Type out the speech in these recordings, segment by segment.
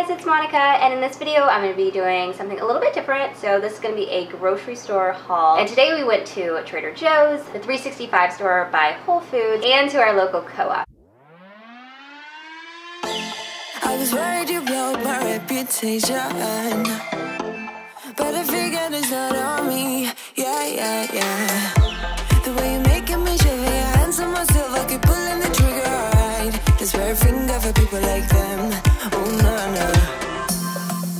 guys, it's Monica, and in this video I'm going to be doing something a little bit different. So this is going to be a grocery store haul, and today we went to Trader Joe's, the 365 store by Whole Foods, and to our local co-op. I was worried you blow my reputation, but I figured it's not on me. Yeah. The way you're making me shiver, your hands on myself, I keep pulling the trigger, alright. This red finger for people like them. Oh no.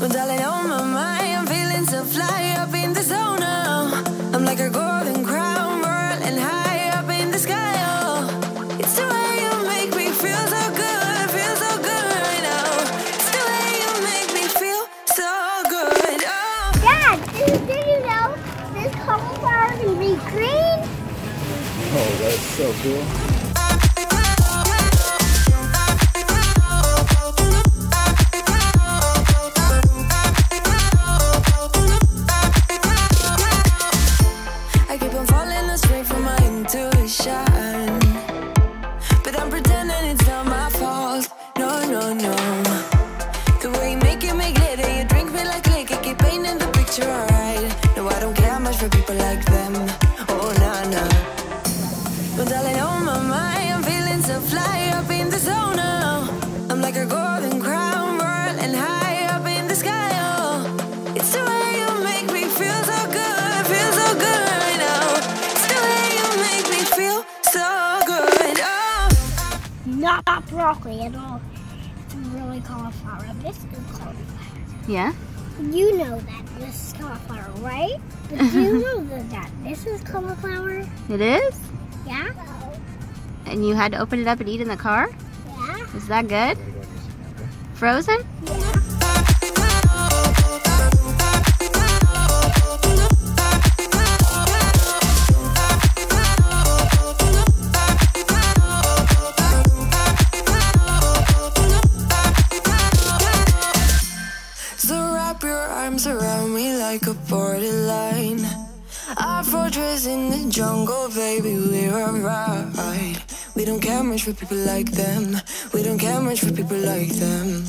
Well, darling, on my mind, I'm feeling so fly up in the zone now. I'm like a golden crown, whirling high up in the sky. Oh, it's the way you make me feel so good right now. It's the way you make me feel so good. Oh. Dad, did you know this cauliflower can be green? Oh, that's so cool. I keep on falling astray from my intuition, but I'm pretending it's not my fault. No. The way you make it make glitter, you drink me like liquor, keep painting the picture, alright. No, I don't care much for people like them. Oh, no. Well, darling, on my mind, I'm feeling so fly up in the zone now. I'm like a golden crown, whirling high up in the sky. Oh, it's the way you make me feel so good right now. It's the way you make me feel so good. Oh. Not broccoli at all. It's really cauliflower. This is cauliflower. Yeah? You know that this is cauliflower, right? But do you know that this is cauliflower? It is? Yeah? And you had to open it up and eat in the car? Yeah? Is that good? Frozen? Yeah. So wrap your arms around me like a borderline. Our fortress in the jungle, baby, we're alright. We don't care much for people like them. We don't care much for people like them.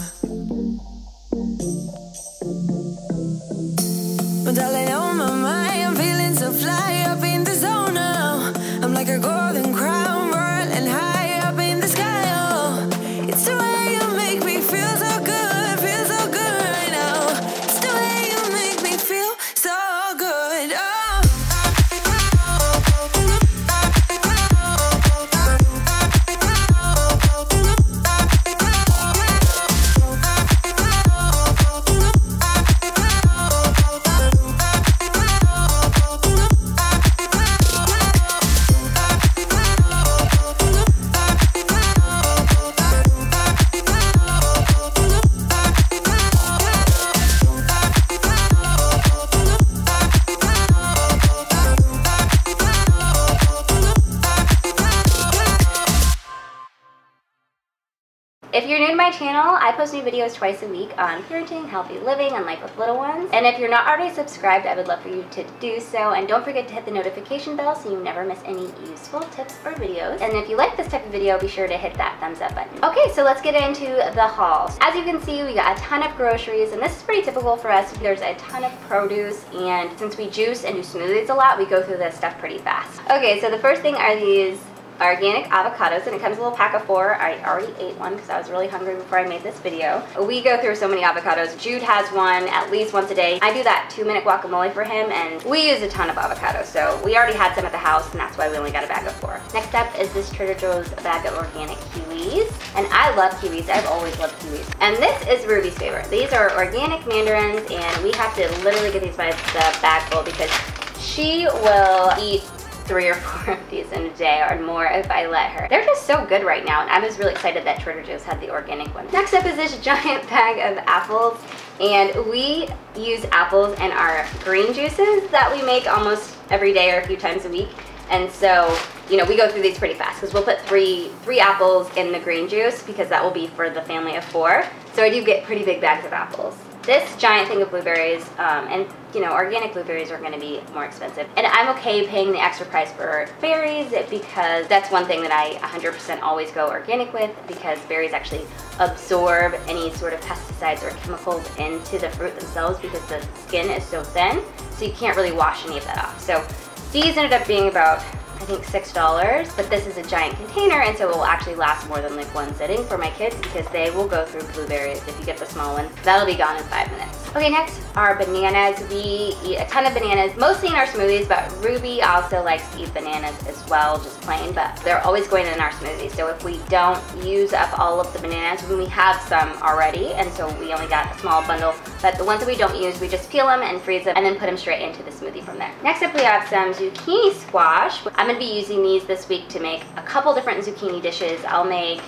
But darling, on my mind, I'm feeling so fly up in the zone now. I'm like a golden crown, whirling high up in the sky. Oh, it's the way you make me feel so good right now. It's the way you make me feel so good. Oh. If you're new to my channel, I post new videos twice a week on parenting, healthy living, and life with little ones. And if you're not already subscribed, I would love for you to do so. And don't forget to hit the notification bell so you never miss any useful tips or videos. And if you like this type of video, be sure to hit that thumbs up button. Okay, so let's get into the haul. As you can see, we got a ton of groceries, and this is pretty typical for us. There's a ton of produce, and since we juice and do smoothies a lot, we go through this stuff pretty fast. Okay, so the first thing are these organic avocados, and it comes in a little pack of 4. I already ate one because I was really hungry before I made this video. We go through so many avocados. Jude has one at least once a day. I do that 2-minute guacamole for him, and we use a ton of avocados, so we already had some at the house, and that's why we only got a bag of 4. Next up is this Trader Joe's bag of organic kiwis, and I love kiwis. I've always loved kiwis. And this is Ruby's favorite. These are organic mandarins, and we have to literally get these by the bag full because she will eat 3 or 4 of these in a day or more if I let her. They're just so good right now, and I was really excited that Trader Joe's had the organic one. Next up is this giant bag of apples, and we use apples in our green juices that we make almost every day or a few times a week. And so, you know, we go through these pretty fast because we'll put three apples in the green juice because that will be for the family of 4. So I do get pretty big bags of apples. this giant thing of blueberries, and you know, organic blueberries are going to be more expensive. And I'm okay paying the extra price for berries because that's one thing that I 100% always go organic with, because berries actually absorb any sort of pesticides or chemicals into the fruit themselves because the skin is so thin, so you can't really wash any of that off. So these ended up being about, I think, $6, but this is a giant container, and so it will actually last more than like one sitting for my kids because they will go through blueberries if you get the small one. That'll be gone in 5 minutes. Okay, next are bananas. We eat a ton of bananas, mostly in our smoothies, but Ruby also likes to eat bananas as well, just plain, but they're always going in our smoothies. So if we don't use up all of the bananas, when we have some already, and so we only got a small bundle, but the ones that we don't use, we just peel them and freeze them and then put them straight into the smoothie from there. Next up, we have some zucchini squash. I'm gonna be using these this week to make a couple different zucchini dishes. I'll make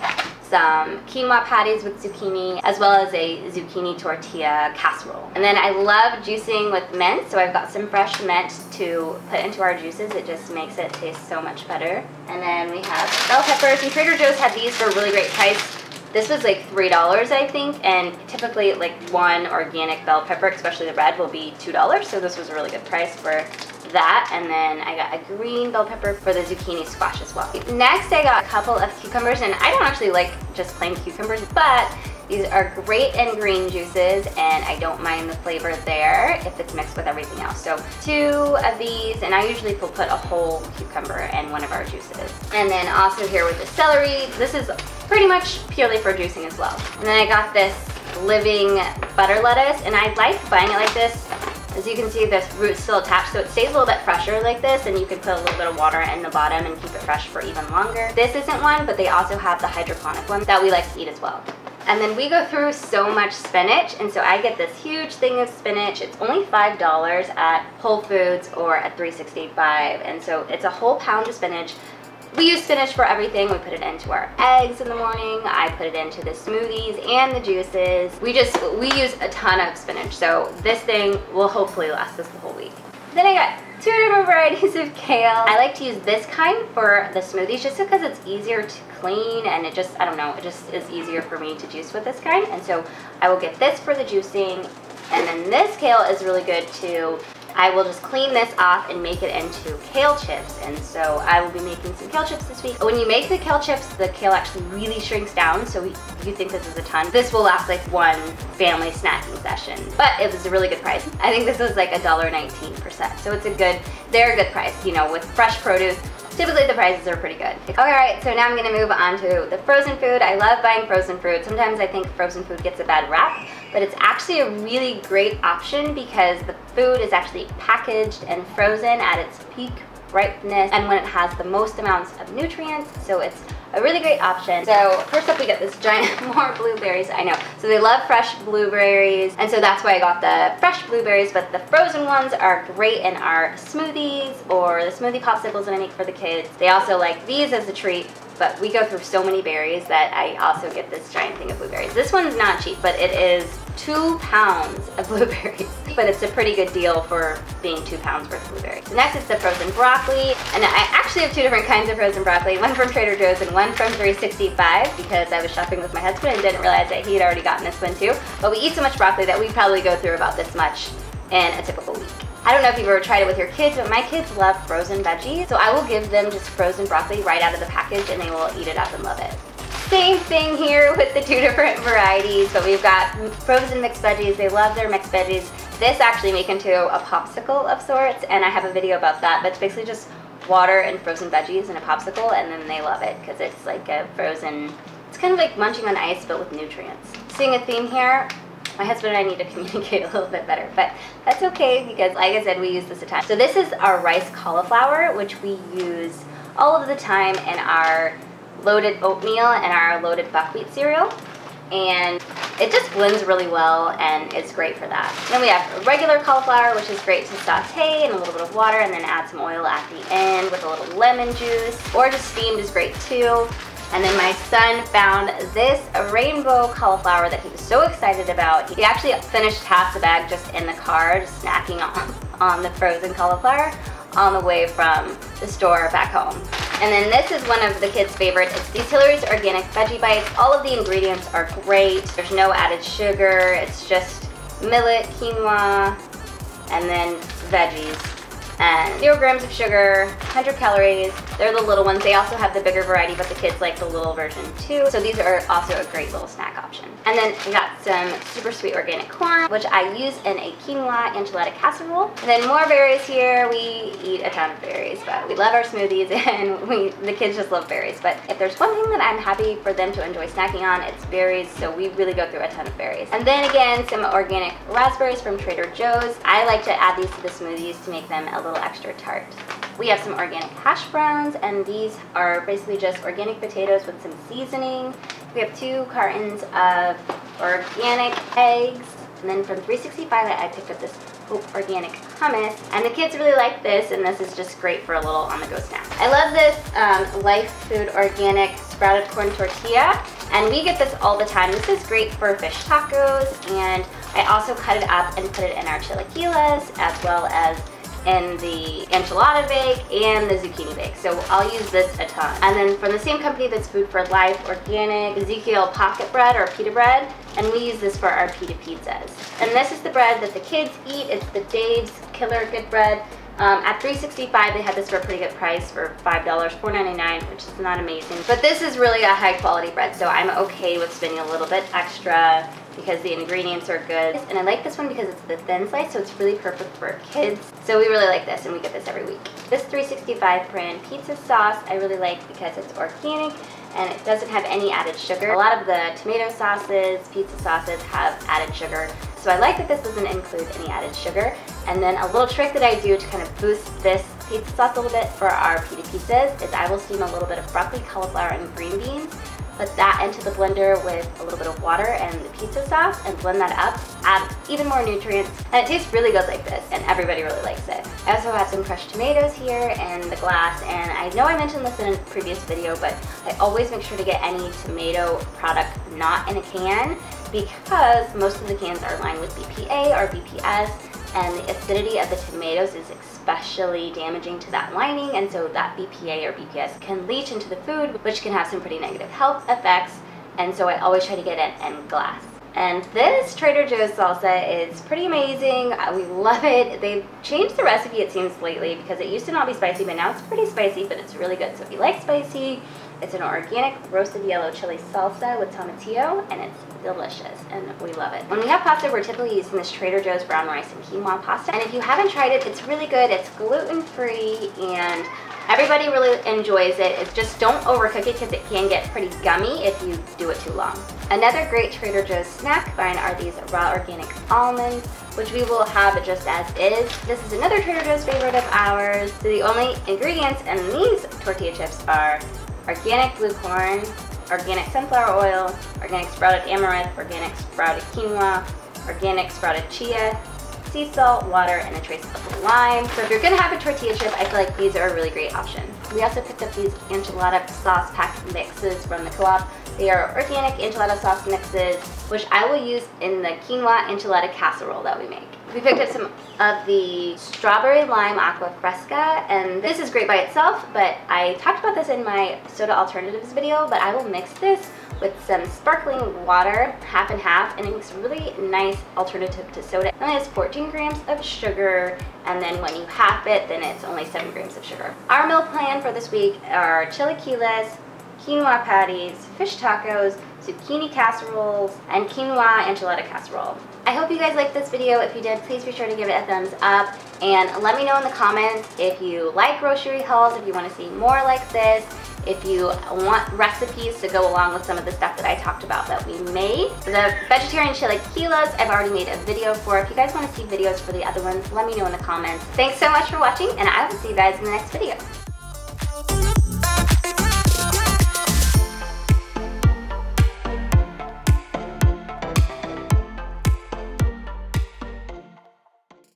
some quinoa patties with zucchini, as well as a zucchini tortilla casserole. And then I love juicing with mint, so I've got some fresh mint to put into our juices. It just makes it taste so much better. And then we have bell peppers, and Trader Joe's had these for a really great price. This was like $3, I think, and typically like one organic bell pepper, especially the red, will be $2, so this was a really good price for that. And then I got a green bell pepper for the zucchini squash as well. Next, I got a couple of cucumbers, and I don't actually like just plain cucumbers, but these are great in green juices, and I don't mind the flavor there if it's mixed with everything else. So 2 of these, and I usually will put a whole cucumber in one of our juices. And then also here with the celery, this is pretty much purely for juicing as well. And then I got this living butter lettuce, and I like buying it like this. As you can see, this root's still attached, so it stays a little bit fresher like this, and you can put a little bit of water in the bottom and keep it fresh for even longer. This isn't one, but they also have the hydroponic one that we like to eat as well. And then we go through so much spinach, and so I get this huge thing of spinach. It's only $5 at Whole Foods or at 365, and so it's a whole pound of spinach. We use spinach for everything. We put it into our eggs in the morning. I put it into the smoothies and the juices. We use a ton of spinach, so this thing will hopefully last us the whole week. Then I got 2 different varieties of kale. I like to use this kind for the smoothies just because it's easier to clean, and it just, I don't know, it just is easier for me to juice with this kind. And so I will get this for the juicing, and then this kale is really good too. I will just clean this off and make it into kale chips, and so I will be making some kale chips this week. When you make the kale chips, the kale actually really shrinks down, so you think this is a ton. This will last like one family snacking session, but it was a really good price. I think this was like $1.19 per set, so they're a good price. You know, with fresh produce, typically the prices are pretty good. Alright, so now I'm going to move on to the frozen food. I love buying frozen fruit. Sometimes I think frozen food gets a bad rap, but it's actually a really great option because the food is actually packaged and frozen at its peak ripeness and when it has the most amounts of nutrients, so it's a really great option. So first up, we got this giant, more blueberries, I know. So they love fresh blueberries, and so that's why I got the fresh blueberries, but the frozen ones are great in our smoothies or the smoothie popsicles that I make for the kids. They also like these as a treat, but we go through so many berries that I also get this giant thing of blueberries. This one's not cheap, but it is 2 pounds of blueberries, but it's a pretty good deal for being 2 pounds worth of blueberries. So next is the frozen broccoli, and I actually have 2 different kinds of frozen broccoli, one from Trader Joe's and one from 365, because I was shopping with my husband and didn't realize that he had already gotten this one too. But we eat so much broccoli that we probably go through about this much in a typical week. I don't know if you've ever tried it with your kids, but my kids love frozen veggies, so I will give them just frozen broccoli right out of the package and they will eat it up and love it. Same thing here with the 2 different varieties, but we've got frozen mixed veggies. They love their mixed veggies. This actually make into a popsicle of sorts, and I have a video about that, but it's basically just water and frozen veggies in a popsicle, and then they love it because it's like a frozen, it's kind of like munching on ice but with nutrients. Seeing a theme here, my husband and I need to communicate a little bit better, but that's okay because, like I said, we use this a ton. So this is our rice cauliflower, which we use all of the time in our loaded oatmeal and our loaded buckwheat cereal, and it just blends really well and it's great for that. Then we have regular cauliflower, which is great to saute in a little bit of water and then add some oil at the end with a little lemon juice, or just steamed is great too. And then my son found this rainbow cauliflower that he was so excited about. He actually finished half the bag just in the car, just snacking on the frozen cauliflower on the way from the store back home. And then this is one of the kids' favorites. It's these Hillary's Organic Veggie Bites. All of the ingredients are great. There's no added sugar. It's just millet, quinoa, and then veggies. And 0 grams of sugar, 100 calories. They're the little ones. They also have the bigger variety, but the kids like the little version too. So these are also a great little snack option. And then we got some super sweet organic corn, which I use in a quinoa enchilada casserole. And then more berries here. We eat a ton of berries, but we love our smoothies and the kids just love berries. But if there's one thing that I'm happy for them to enjoy snacking on, it's berries. So we really go through a ton of berries. And then again, some organic raspberries from Trader Joe's. I like to add these to the smoothies to make them a little extra tart. We have some organic hash browns, and these are basically just organic potatoes with some seasoning. We have 2 cartons of organic eggs, and then from 365 I picked up this Hope organic hummus, and the kids really like this, and this is just great for a little on-the-go snack. I love this Life Food organic sprouted corn tortilla, and we get this all the time. This is great for fish tacos, and I also cut it up and put it in our chilaquiles as well as in the enchilada bake and the zucchini bake. So I'll use this a ton. And then from the same company that's Food for Life, organic Ezekiel pocket bread or pita bread, and we use this for our pita pizzas. And this is the bread that the kids eat. It's the Dave's Killer Good Bread. At 365 they had this for a pretty good price for $5, $4.99, which is not amazing. But this is really a high quality bread, so I'm okay with spending a little bit extra because the ingredients are good. And I like this one because it's the thin slice, so it's really perfect for kids. So we really like this, and we get this every week. This 365 brand pizza sauce I really like because it's organic and it doesn't have any added sugar. A lot of the tomato sauces, pizza sauces have added sugar. So I like that this doesn't include any added sugar. And then a little trick that I do to kind of boost this pizza sauce a little bit for our pita pizzas is I will steam a little bit of broccoli, cauliflower, and green beans, put that into the blender with a little bit of water and the pizza sauce and blend that up, add even more nutrients, and it tastes really good like this, and everybody really likes it. I also have some crushed tomatoes here in the glass, and I know I mentioned this in a previous video, but I always make sure to get any tomato product not in a can because most of the cans are lined with BPA or BPS, and the acidity of the tomatoes is especially damaging to that lining, and so that BPA or BPS can leach into the food, which can have some pretty negative health effects, and so I always try to get it in glass. And this Trader Joe's salsa is pretty amazing. We love it. They've changed the recipe, it seems, lately because it used to not be spicy, but now it's pretty spicy, but it's really good. So if you like spicy, it's an organic roasted yellow chili salsa with tomatillo, and it's delicious, and we love it. When we have pasta, we're typically using this Trader Joe's brown rice and quinoa pasta, and if you haven't tried it, it's really good. It's gluten-free, and everybody really enjoys it. It's just don't overcook it because it can get pretty gummy if you do it too long. Another great Trader Joe's snack find are these raw organic almonds, which we will have just as is. This is another Trader Joe's favorite of ours. So the only ingredients in these tortilla chips are organic blue corn, organic sunflower oil, organic sprouted amaranth, organic sprouted quinoa, organic sprouted chia, sea salt, water, and a trace of lime. So if you're gonna have a tortilla chip, I feel like these are a really great option. We also picked up these enchilada sauce pack mixes from the co-op. They are organic enchilada sauce mixes, which I will use in the quinoa enchilada casserole that we make. We picked up some of the strawberry lime aqua fresca, and this is great by itself, but I talked about this in my soda alternatives video, but I will mix this with some sparkling water, half and half, and it makes a really nice alternative to soda. It only has 14 grams of sugar, and then when you half it, then it's only 7 grams of sugar. Our meal plan for this week are chilaquiles, quinoa patties, fish tacos, zucchini casseroles, and quinoa enchilada casserole. I hope you guys liked this video. If you did, please be sure to give it a thumbs up, and let me know in the comments if you like grocery hauls, if you want to see more like this, if you want recipes to go along with some of the stuff that I talked about that we made. The vegetarian chilaquiles, I've already made a video for. If you guys want to see videos for the other ones, let me know in the comments. Thanks so much for watching, and I will see you guys in the next video.